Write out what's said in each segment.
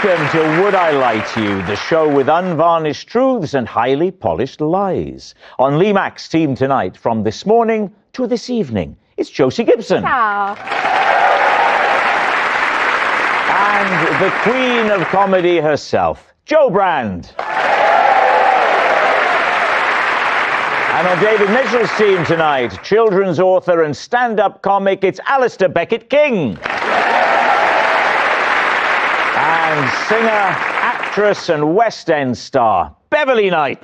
Welcome to Would I Lie to You, the show with unvarnished truths and highly polished lies. On Lee Mack's team tonight, from this morning to this evening, it's Josie Gibson. Aww. And the queen of comedy herself, Jo Brand. And on David Mitchell's team tonight, children's author and stand-up comic, it's Alistair Beckett-King. And singer, actress and West End star, Beverly Knight.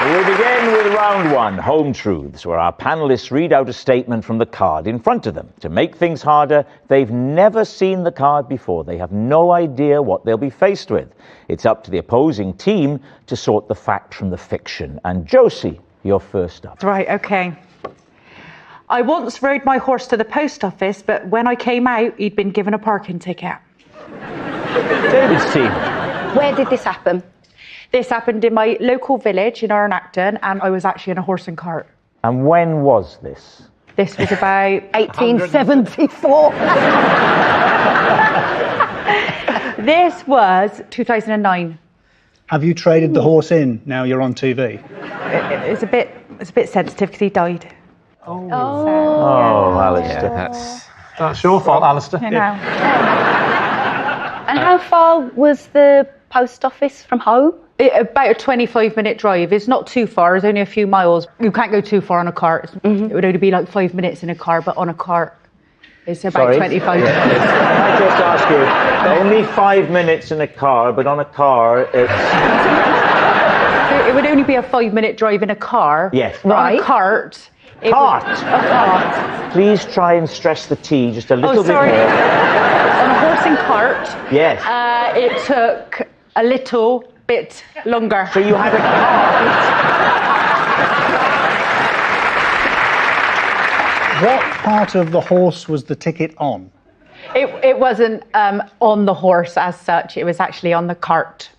We begin with round one, Home Truths, where our panellists read out a statement from the card in front of them. To make things harder, they've never seen the card before. They have no idea what they'll be faced with. It's up to the opposing team to sort the fact from the fiction. And Josie, you're first up. Right, okay. I once rode my horse to the post office, but when I came out, he'd been given a parking ticket. David's team. Where did this happen? This happened in my local village in Acton, and I was actually in a horse and cart. And when was this? This was about 1874. This was 2009. Have you traded the horse in now you're on TV? It's a bit sensitive because he died. Oh, Alistair. That's your fault, Alistair. You know. And how far was the post office from home? About a 25-minute drive. It's not too far. It's only a few miles. You can't go too far on a cart. It would only be like 5 minutes in a car, but on a cart, it's about 25 minutes. Can I just ask you, only 5 minutes in a car, but on a car, it's... It would only be a 5-minute drive in a car. Yes. But on a cart... Cart? A cart. Please try and stress the T just a little bit more. On a horse and cart. Yes. It took a little bit longer. So you had a cart. What part of the horse was the ticket on? It wasn't on the horse as such. It was actually on the cart.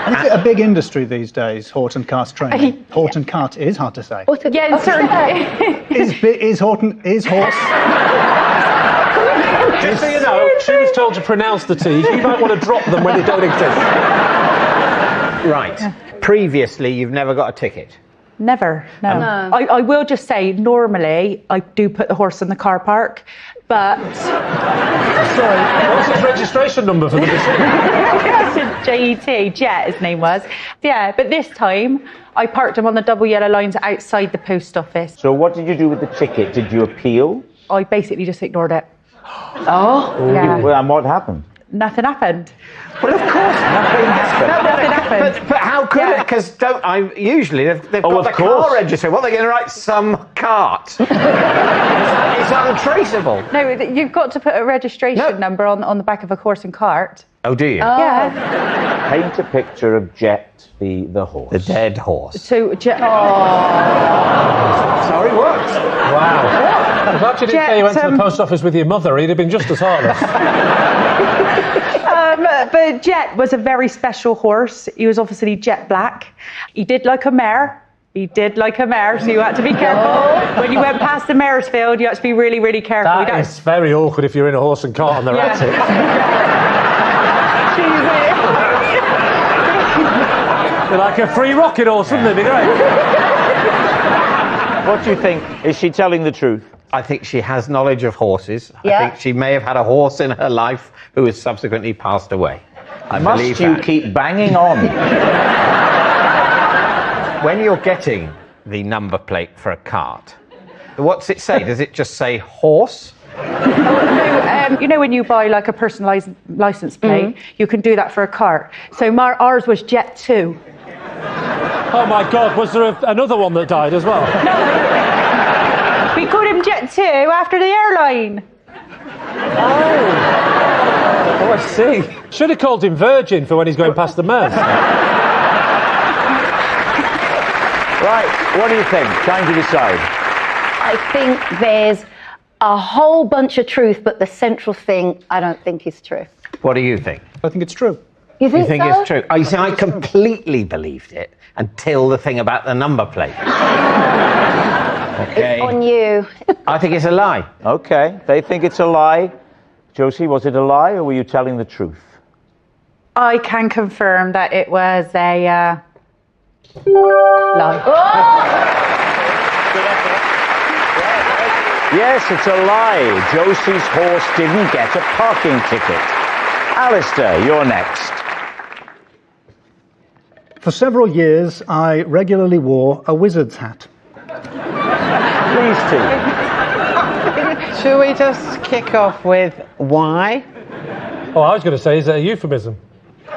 And is it a big industry these days, horse and cart training? Horse and cart is hard to say. Yeah, certainly. Is horse... Just so you know, she was told to pronounce the T's. You might want to drop them when they don't exist. Right. Previously, you've never got a ticket? Never, no. I will just say, normally, I do put the horse in the car park, but... Sorry, what's his registration number for the machine? J-E-T, Jet, his name was. Yeah, but this time, I parked him on the double yellow lines outside the post office. So what did you do with the ticket? Did you appeal? I basically just ignored it. Oh. Yeah. Well, and what happened? Nothing happened. Well, of course, nothing happened. Nothing happened. But how could it? Because usually they've got the car registry. What are they going to write? Some cart. It's untraceable. No, you've got to put a registration number on the back of a horse and cart. Oh, do you? Yeah. Paint a picture of Jet, the horse. The dead horse. So, Jet... Sorry, what? Wow. I'm glad you didn't say you went to the post office with your mother. He'd have been just as heartless. But Jet was a very special horse. He was obviously jet black. He did like a mare. So you had to be careful. When you went past the mare's field, you had to be really, really careful. That is very awkward if you're in a horse and cart and they're at it. You're like a free rocket horse, wouldn't it? Be great. What do you think? Is she telling the truth? I think she has knowledge of horses. Yeah. I think she may have had a horse in her life who has subsequently passed away. I believe Must you that. keep banging on? When you're getting the number plate for a cart, what's it say? Does it just say horse? No, you know when you buy like a personalised licence plate, you can do that for a cart. So ours was Jet 2. Oh my God, was there another one that died as well? No. We called him Jet 2 after the airline. Oh, I see. Should have called him Virgin for when he's going past the mares. Right, what do you think? Time to decide. I think there's a whole bunch of truth, but the central thing I don't think is true. What do you think? I think it's true. You think, You think so? it's true? I completely believed it until the thing about the number plate. Okay. On you. I think it's a lie. Okay, they think it's a lie. Josie, was it a lie or were you telling the truth? I can confirm that it was a lie. Yes, it's a lie. Josie's horse didn't get a parking ticket. Alistair, you're next. For several years, I regularly wore a wizard's hat. Please, T. Shall we just kick off with why? Oh, I was going to say, is it a euphemism? For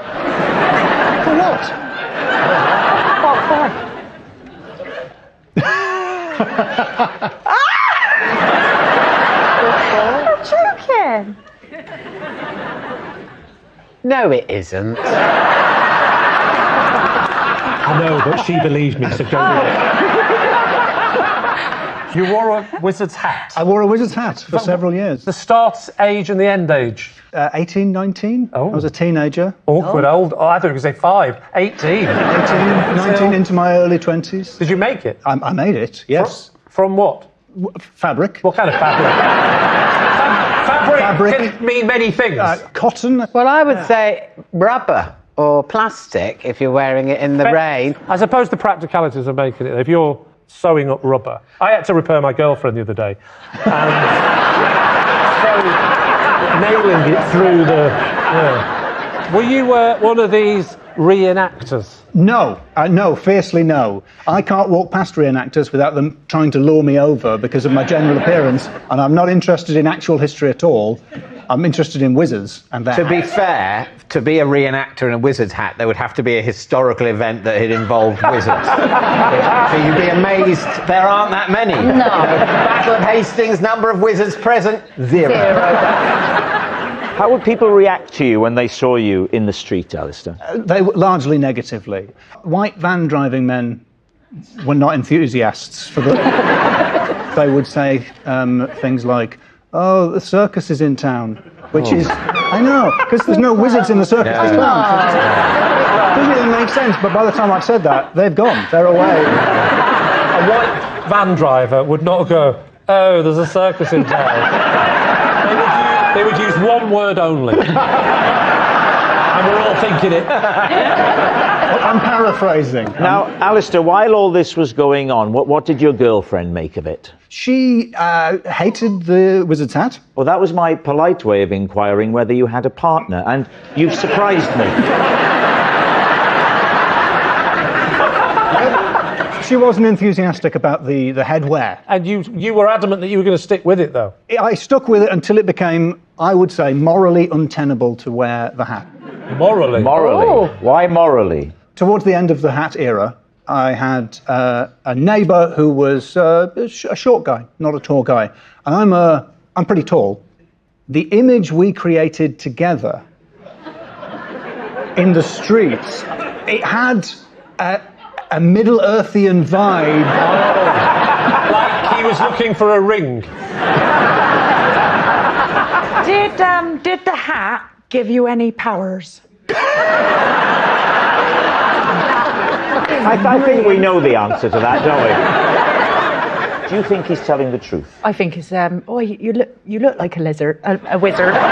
what? I'm joking. No, it isn't. I know, but she believes me, so go with it. You wore a wizard's hat? I wore a wizard's hat for several years. The start age and the end age? 18, 19. Oh. I was a teenager. Awkward old. Oh, I thought you were going to say 5. 18. 18, 19 into my early 20s. Did you make it? I made it, yes. From what? Fabric. What kind of fabric? Fabric can mean many things. Cotton. Well, I would say rubber or plastic if you're wearing it in the rain. I suppose the practicalities of making it. If you're sewing up rubber, I had to repair my girlfriend the other day, and so nailing it through the. Yeah. Were you one of these reenactors? No, no, fiercely no. I can't walk past reenactors without them trying to lure me over because of my general appearance, and I'm not interested in actual history at all. I'm interested in wizards and that. To be fair, to be a reenactor in a wizard's hat, there would have to be a historical event that had involved wizards. So you'd be amazed there aren't that many. No. Battle of Hastings, number of wizards present, zero. How would people react to you when they saw you in the street, Alistair? They were largely negatively. White van driving men were not enthusiasts for the. They would say things like, "Oh, the circus is in town," which is, I know, because there's no wizards in the circus. There's clowns. It doesn't even make sense, but by the time I've said that, they've gone. They're away. A white van driver would not go, "Oh, there's a circus in town." They would use one word only. And we're all thinking it. I'm paraphrasing. Now, Alistair, while all this was going on, what did your girlfriend make of it? She hated the wizard's hat. Well, that was my polite way of inquiring whether you had a partner, and you've surprised me. She wasn't enthusiastic about the headwear. And you were adamant that you were going to stick with it, though. I stuck with it until it became, I would say, morally untenable to wear the hat. Morally? Morally? Oh. Why morally? Towards the end of the hat era, I had a neighbour who was a short guy, not a tall guy. And I'm pretty tall. The image we created together in the streets, it had a Middle-earthian vibe. Like he was looking for a ring. Did the hat give you any powers? I think we know the answer to that, don't we? Do you think he's telling the truth? I think it's oh, you look like a lizard, a wizard. Sorry.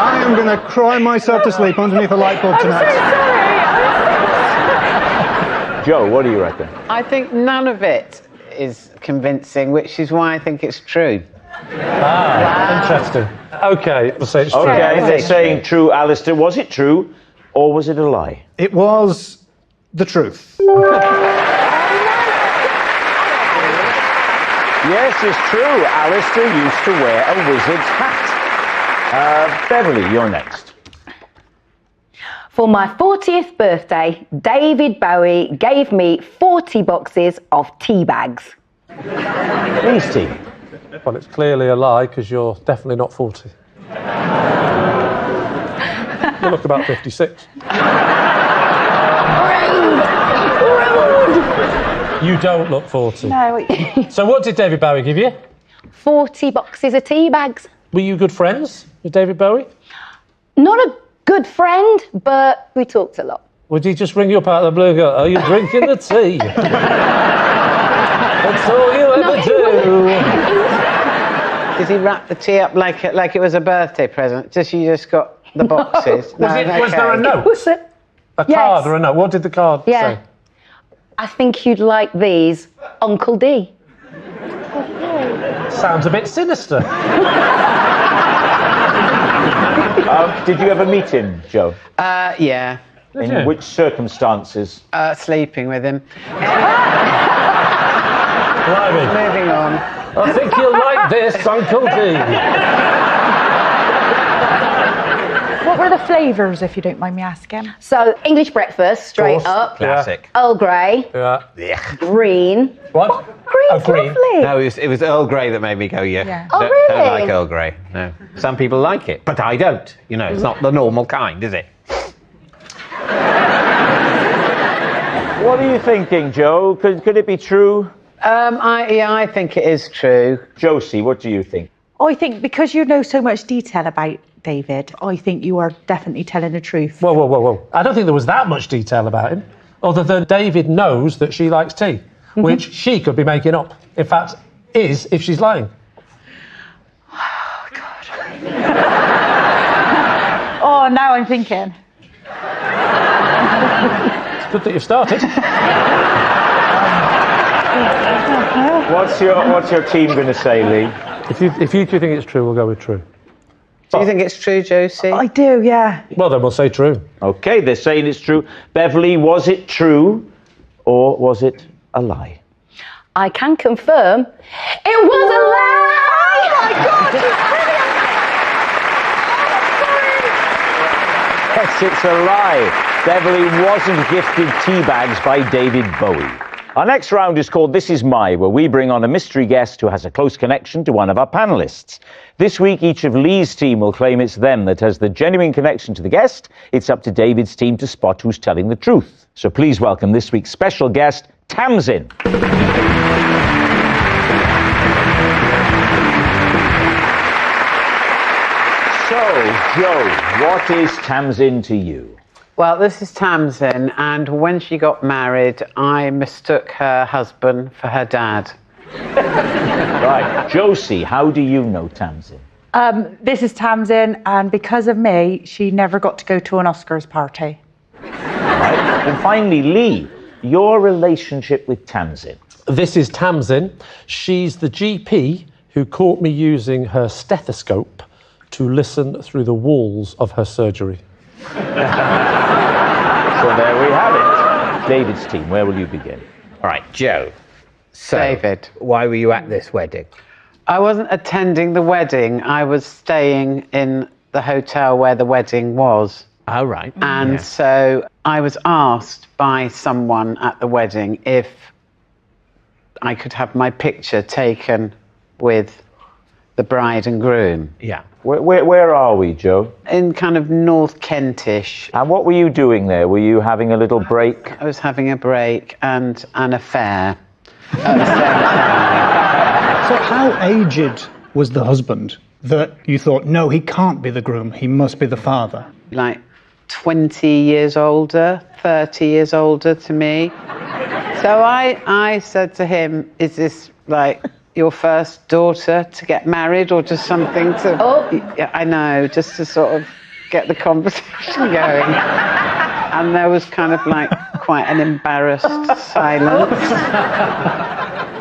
I'm going to cry myself to sleep underneath a light bulb tonight. Joe, what do you reckon? I think none of it is convincing, which is why I think it's true. Interesting. Okay, we'll say it's true. Okay, they're saying true, Alistair. Was it true, or was it a lie? It was the truth. Yes, it's true. Alistair used to wear a wizard's hat. Beverly, you're next. For my 40th birthday, David Bowie gave me 40 boxes of tea bags. Please, T. Well, it's clearly a lie, because you're definitely not 40. You look about 56. You don't look 40. No. So what did David Bowie give you? 40 boxes of tea bags. Were you good friends with David Bowie? Not a good friend, but we talked a lot. Would he just ring you up out of the blue and go, are you drinking the tea? That's all you ever do. Did he wrap the tea up like it was a birthday present? You just got the boxes? Was there a note? Was it? A card or a note? What did the card say? I think you'd like these, Uncle D. Sounds a bit sinister. Did you ever meet him, Joe? Yeah. In which circumstances? Sleeping with him. Blimey. Moving on. I think you'll like this, Uncle D. What were the flavours, if you don't mind me asking? So, English breakfast, straight up. Classic. Earl Grey. Yeah. Green. What? Green's green. lovely. No, it was Earl Grey that made me go, Yeah. Oh, Don't really? like Earl Grey. No. Some people like it, but I don't. You know, it's not the normal kind, is it? What are you thinking, Joe? Could it be true? I think it is true. Josie, what do you think? I think because you know so much detail about David, I think you are definitely telling the truth. Whoa. I don't think there was that much detail about him, other than David knows that she likes tea, which she could be making up. In fact, is if she's lying. Oh, God. Oh, now I'm thinking. It's good that you've started. What's your team going to say, Lee? If you two think it's true, we'll go with true. Do you think it's true, Josie? I do, yeah. Well, then we'll say true. Okay, they're saying it's true. Beverly, was it true or was it a lie? I can confirm it was a lie! Oh, my God, she's Yes, it's a lie. Beverly wasn't gifted tea bags by David Bowie. Our next round is called This Is My, where we bring on a mystery guest who has a close connection to one of our panellists. This week, each of Lee's team will claim it's them that has the genuine connection to the guest. It's up to David's team to spot who's telling the truth. So please welcome this week's special guest, Tamsin. So, Joe, what is Tamsin to you? Well, this is Tamsin, and when she got married, I mistook her husband for her dad. Right. Josie, how do you know Tamsin? This is Tamsin, and because of me, she never got to go to an Oscars party. Right. And finally, Lee, your relationship with Tamsin. This is Tamsin. She's the GP who caught me using her stethoscope to listen through the walls of her surgery. So there we have it. David's team, where will you begin? All right, Joe. So, David. why were you at this wedding? I wasn't attending the wedding. I was staying in the hotel where the wedding was. Oh, right. And so I was asked by someone at the wedding if I could have my picture taken with the bride and groom. Yeah. Where are we, Joe? In kind of North Kentish. And what were you doing there? Were you having a little break? I was having a break and an affair at the same time. So how aged was the husband that you thought, no, he can't be the groom, he must be the father? Like 20 years older, 30 years older to me. So I said to him, is this like your first daughter to get married or just something to... Oh. Yeah, I know, just to sort of get the conversation going. And there was kind of like quite an embarrassed silence.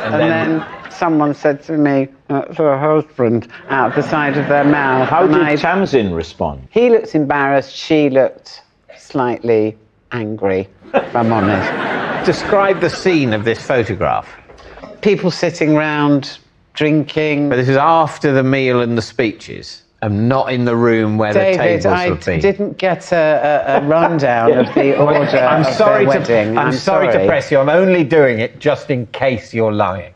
And then someone said to me, that's her husband, out of the side of their mouth. How And did Tamsin respond? He looked embarrassed, she looked slightly angry, if I'm honest. Describe the scene of this photograph. People sitting round, drinking. But this is after the meal and the speeches, and not in the room where the David, tables I would be. didn't get a rundown of the order I'm of sorry their to wedding. I'm sorry to press you. I'm only doing it just in case you're lying.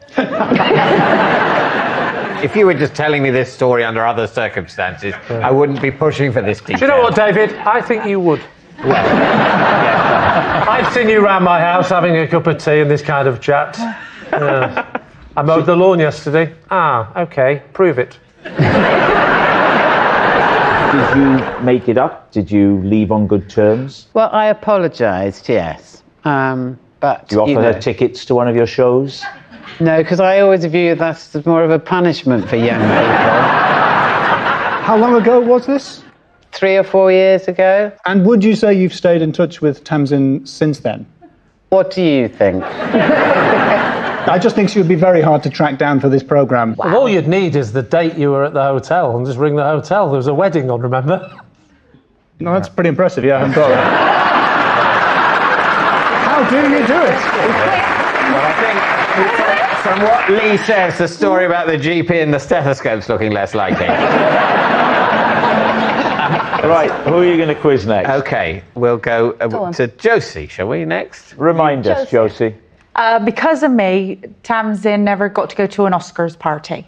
If you were just telling me this story under other circumstances, I wouldn't be pushing for this detail. Do you know what, David? I think you would. Well, I've seen you round my house having a cup of tea and this kind of chat. Yeah. I mowed the lawn yesterday. Ah, OK, prove it. Did you make it up? Did you leave on good terms? Well, I apologised, yes. But Do you offer her tickets to one of your shows? No, because I always view that as more of a punishment for young people. How long ago was this? 3 or 4 years ago. And would you say you've stayed in touch with Tamsin since then? What do you think? I just think she would be very hard to track down for this programme. Well, all you'd need is the date you were at the hotel and just ring the hotel. There was a wedding on, remember? No, that's pretty impressive. Yeah, I haven't thought of that. How do you do it? Well, I think from what Lee says, the story about the GP and the stethoscope's looking less likely. Right, who are you going to quiz next? Okay, we'll go to Josie, shall we, next? Remind us, Josie. Because of me, Tamsin never got to go to an Oscars party.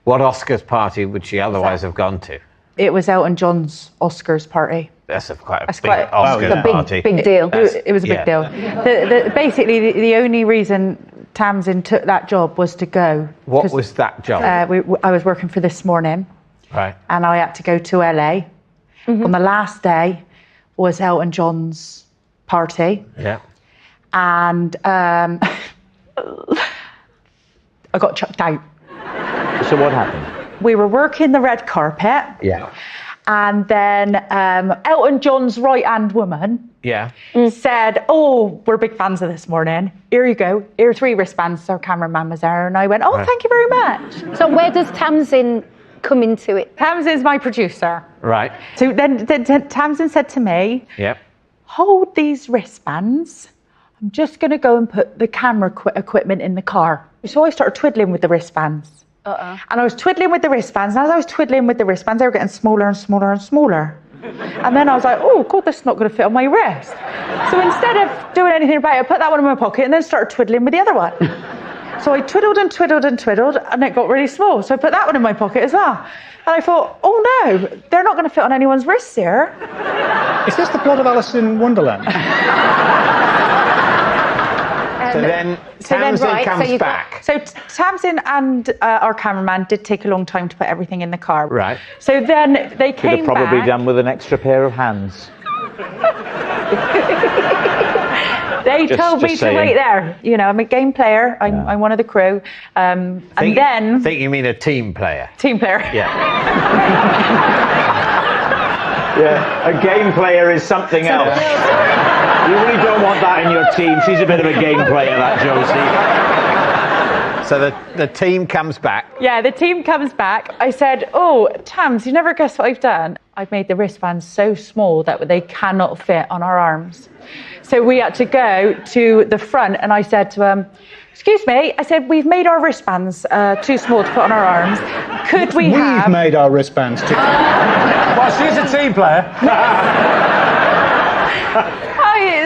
What Oscars party would she otherwise have gone to? It was Elton John's Oscars party. That's quite a big quite- Oscars The party. big deal. It was a big deal. Basically, the only reason Tamsin took that job was to go. What was that job? I was working for This Morning, Right. and I had to go to LA. On the last day was Elton John's party, Yeah. and I got chucked out. So what happened? We were working the red carpet, Yeah. and then Elton John's right-hand woman Yeah. said, "Oh, we're big fans of This Morning. Here you go. Here are 3 wristbands." Our cameraman was there, and I went, "Oh, thank you very much." So where does Tamsin come into it? Tamsin's my producer. Right. So then Tamsin said to me, Yep. "Hold these wristbands. I'm just going to go and put the camera equipment in the car." So I started twiddling with the wristbands. And I was twiddling with the wristbands, and as I was twiddling with the wristbands, they were getting smaller and smaller and smaller. And then I was like, "Oh, God, that's not going to fit on my wrist." So instead of doing anything about it, I put that one in my pocket and then started twiddling with the other one. So I twiddled and twiddled and twiddled, and it got really small. So I put that one in my pocket as well. And I thought, "Oh no, they're not going to fit on anyone's wrists here." Is this the plot of Alice in Wonderland? So then Tamsin comes back. So Tamsin and our cameraman did take a long time to put everything in the car. Right. So then they Could came have probably back. done with an extra pair of hands. They Just- told me just to saying. wait there. You know, I'm a game player. I'm one of the crew. And then think you mean a team player? team player. Yeah. Yeah, a game player is something else. You really don't want that in your team. She's a bit of a game player, that Josie. So the team comes back. Yeah, the team comes back. I said, "Oh, Tams, you never guess what I've done? I've made the wristbands so small that they cannot fit on our arms." So we had to go to the front, and I said to him, "Excuse me," I said, "we've made our wristbands too small to put on our arms. Could we We've have..." made our wristbands too. Well, she's a team player.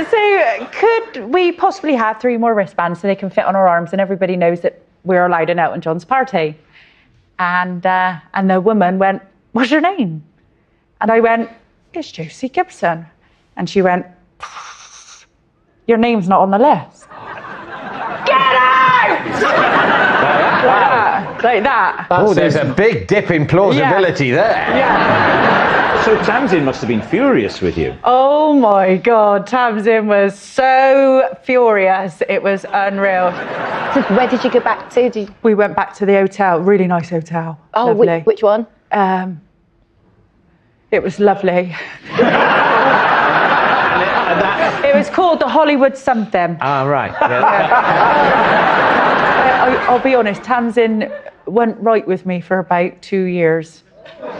So could we possibly have 3 more wristbands so they can fit on our arms and everybody knows that we're allowed in Elton John's party? And the woman went, "What's your name?" And I went, "It's Josie Gibson." And she went, "Your name's not on the list." Get out! Like that. Oh, there's a big dip in plausibility there. Yeah. So Tamsin must have been furious with you. Oh my God, Tamsin was so furious. It was unreal. So where did you go back to? We went back to the hotel, really nice hotel. Oh, Lovely. which one? It was lovely. It was called the Hollywood something. Ah, right. Yeah. I'll be honest, Tamsin went right with me for about 2 years.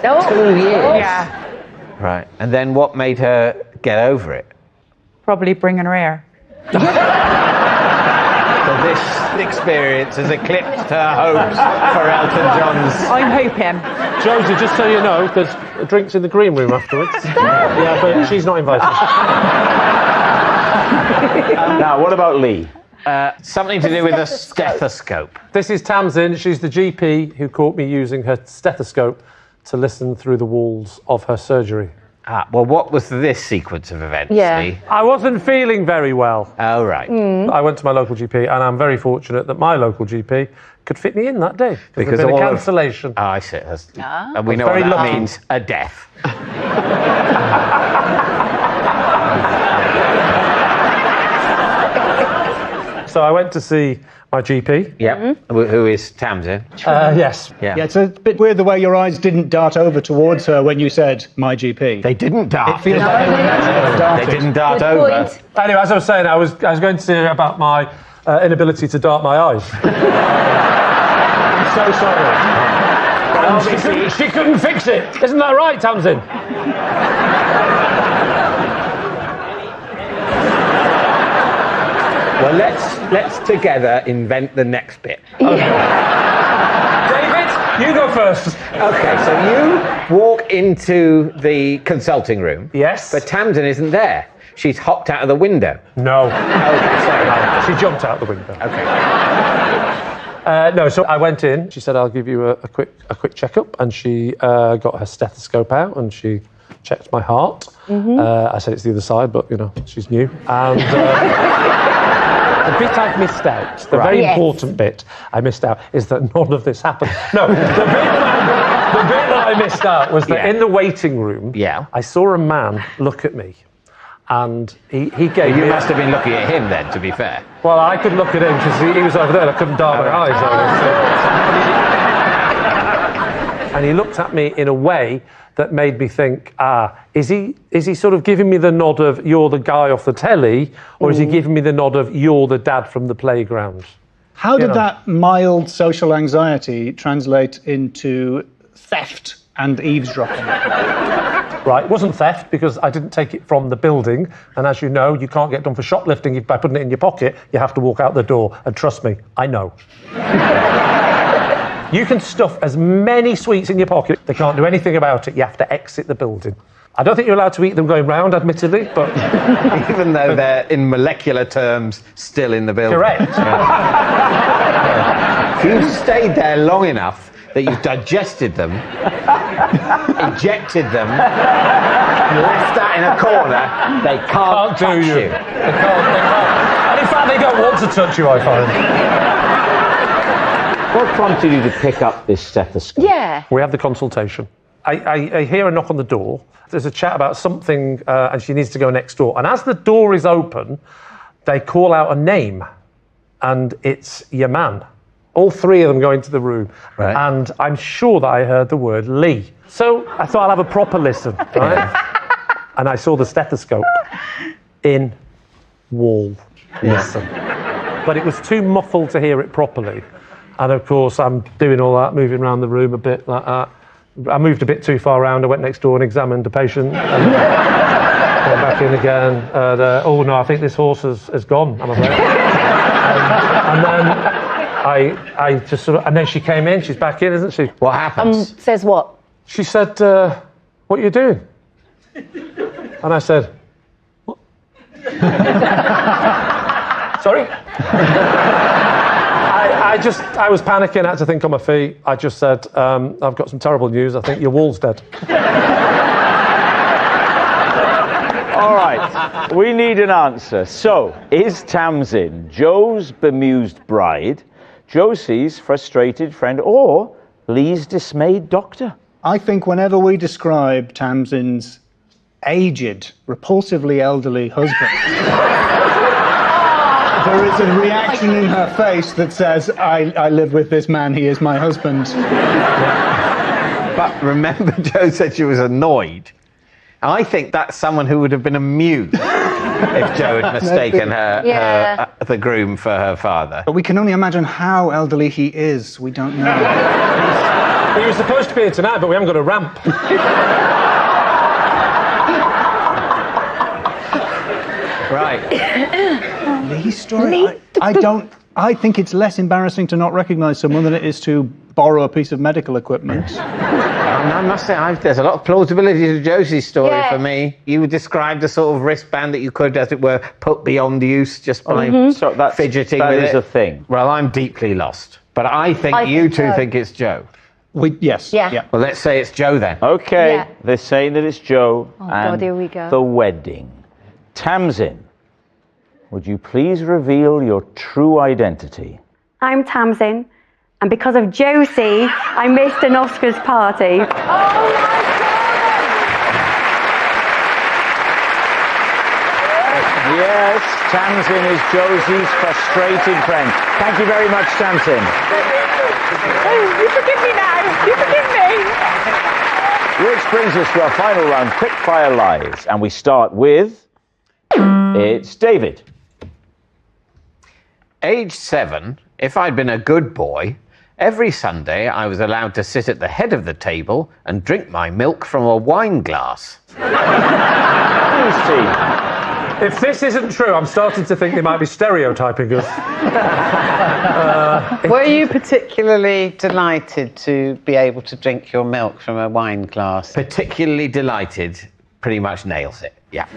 Oh, 2 years. Yeah, Right. And then what made her get over it? probably bringing her here. So this experience has eclipsed her hopes for Elton John's. I'm hoping. Josie, just so you know, there's drinks in the green room afterwards. Yeah, but she's not invited. Now, what about Lee? Something to do with a stethoscope. This is Tamsin. She's the GP who caught me using her stethoscope to listen through the walls of her surgery. Ah, well, what was this sequence of events, Yeah. Lee? I wasn't feeling very well. Oh, right. I went to my local GP, and I'm very fortunate that my local GP could fit me in that day. Because there'd been all a of- cancellation. Oh, I see. And we know very what that lucky. means. A death. So I went to see my GP. Yep. Who is Tamsin? Yes. Yeah. Yeah, it's a bit weird the way your eyes didn't dart over towards her when you said my GP. They didn't dart. It feels like they were meant to have darted. They didn't dart Good over. point. Anyway, as I was saying, I was going to say about my inability to dart my eyes. I'm so sorry. And she couldn't fix it. Isn't that right, Tamsin? Well, let's together invent the next bit. David, you go first. Okay, so you walk into the consulting room. Yes. But Tamsin isn't there. She's hopped out of the window. No. Okay, sorry. She jumped out the window. Okay. No, so I went in. She said, "I'll give you a quick checkup," and she got her stethoscope out and she checked my heart. I said it's the other side, but you know she's new. And the bit I've missed out, the very Yes. important bit I missed out, is that none of this happened. No, the bit that I missed out was that Yeah. in the waiting room, Yeah. I saw a man look at me, and he gave You me. must have been looking at him then, to be fair. Well, I could look at him because he was over there. I couldn't dart my eyes. And he looked at me in a way that made me think, is he sort of giving me the nod of you're the guy off the telly, or is he giving me the nod of you're the dad from the playground? How did know. that mild social anxiety translate into theft and eavesdropping? Right, it wasn't theft because I didn't take it from the building, and as you know, you can't get done for shoplifting by putting it in your pocket. You have to walk out the door, and trust me, I know. You can stuff as many sweets in your pocket. They can't do anything about it. You have to exit the building. I don't think you're allowed to eat them going round, admittedly, but... Even though they're, in molecular terms, still in the building. Correct. If you've stayed there long enough that you've digested them, ejected them, left that in a corner, they can't do touch you. you. They can't. And in fact, they don't want to touch you, I find. What prompted you to pick up this stethoscope? Yeah. We have the consultation. I hear a knock on the door. There's a chat about something, and she needs to go next door. And as the door is open, they call out a name, and it's your man. All three of them go into the room, Right. and I'm sure that I heard the word Lee. So I thought I'll have a proper listen, right? And I saw the stethoscope in wall. Listen. But it was too muffled to hear it properly. And of course, I'm doing all that, moving around the room a bit like that. I moved a bit too far around. I went next door and examined the patient. And went back in again. And, oh no, I think this horse has gone, I'm afraid. And then I just sort of, and then she came in. She's back in, isn't she? What happens? Says what? She said, "What are you doing?" And I said, "What?" Sorry. I was panicking, I had to think on my feet. I just said, I've got some terrible news. I think your wall's dead. All right, we need an answer. So, is Tamsin Joe's bemused bride, Josie's frustrated friend, or Lee's dismayed doctor? I think whenever we describe Tamsin's aged, repulsively elderly husband, there is a reaction in her face that says, I live with this man, he is my husband. But remember, Joe said she was annoyed. I think that's someone who would have been amused if Joe had mistaken the groom for her father. But we can only imagine how elderly he is. We don't know. He was supposed to be here tonight, but we haven't got a ramp. Right. Lee's story? I think it's less embarrassing to not recognise someone than it is to borrow a piece of medical equipment. I must say, there's a lot of plausibility to Josie's story Yeah. for me. You described a sort of wristband that you could, as it were, put beyond use just by So that's, fidgeting that with is it. a thing. Well, I'm deeply lost. But I think I you think two so. think it's Joe. Yes. Yeah. Well, let's say it's Joe then. Okay, Yeah. they're saying that it's Joe Oh, and God, here we go. the wedding. Tamsin, would you please reveal your true identity? I'm Tamsin, And because of Josie, I missed an Oscars party. Yes, Tamsin is Josie's frustrated friend. Thank you very much, Tamsin. Oh, you forgive me now. You forgive me. Which brings us to our final round, quickfire lies. And we start with... It's David. Age 7, if I'd been a good boy, every Sunday I was allowed to sit at the head of the table and drink my milk from a wine glass. Who's team? If this isn't true, I'm starting to think they might be stereotyping us. Were you particularly delighted to be able to drink your milk from a wine glass? Particularly delighted, pretty much nails it, yeah.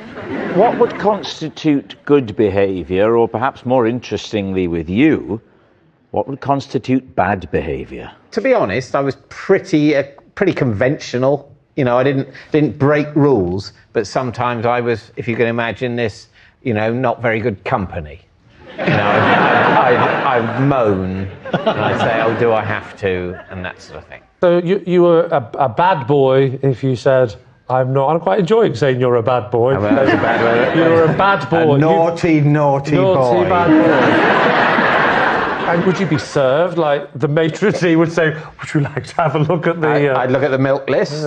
What would constitute good behaviour, or perhaps more interestingly with you, what would constitute bad behaviour? To be honest, I was pretty conventional. You know, I didn't break rules, but sometimes I was, if you can imagine this, you know, not very good company. You know, I'd moan and I'd say, oh, do I have to, and that sort of thing. So you were a bad boy if you said, I'm quite enjoying saying you're a bad boy. Well, that's a bad word. You're a bad boy. A naughty boy. Bad boy. And would you be served? Like the matron D would say, would you like to have a look at the... I'd look at the milk list.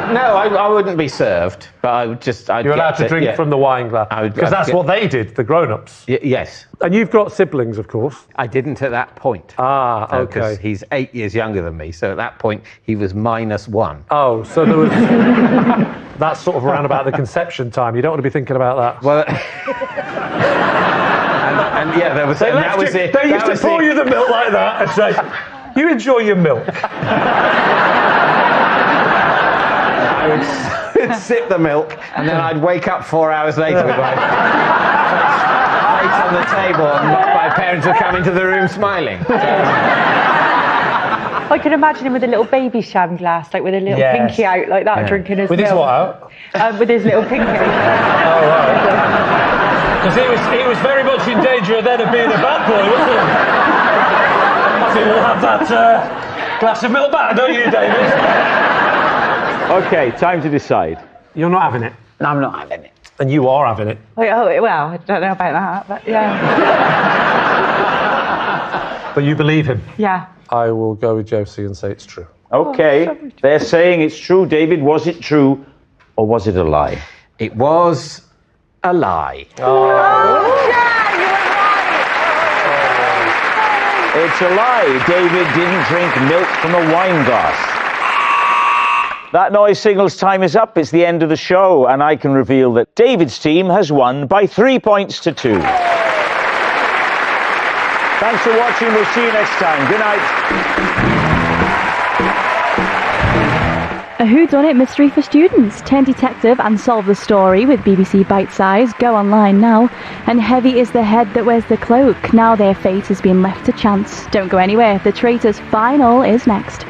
No, I wouldn't be served, but I would just... You're allowed to drink from the wine glass. Because that's what they did, the grown-ups. Yes. And you've got siblings, of course. I didn't at that point. Ah, okay. Because he's 8 years younger than me, so at that point he was -1. Oh, so there was... That's sort of around about the conception time. You don't want to be thinking about that. Well... and yeah, there was... They used to pour you the milk like that and say, you enjoy your milk. I would sip the milk, and then I'd wake up 4 hours later with my plate on the table, and my parents would come into the room smiling. I can imagine him with a little baby sham glass, like with a little pinky out like that, drinking his with milk. His what out? With his little pinky. Oh, right. Because he was very much in danger then of being a bad boy, wasn't he? I think we'll have that glass of milk back, don't you, David? OK, time to decide. You're not having it. No, I'm not having it. And you are having it. Well, I don't know about that, but yeah. But you believe him? Yeah. I will go with Josie and say it's true. OK, they're saying it's true. David, was it true or was it a lie? It was a lie. Oh, yeah, you were right. It's a lie. David didn't drink milk from a wine glass. That noise signals time is up. It's the end of the show, and I can reveal that David's team has won by 3 points to 2. Thanks for watching. We'll see you next time. Good night. A whodunit mystery for students. Turn detective and solve the story with BBC Bite Size. Go online now. And heavy is the head that wears the cloak. Now their fate has been left to chance. Don't go anywhere. The Traitors' final is next.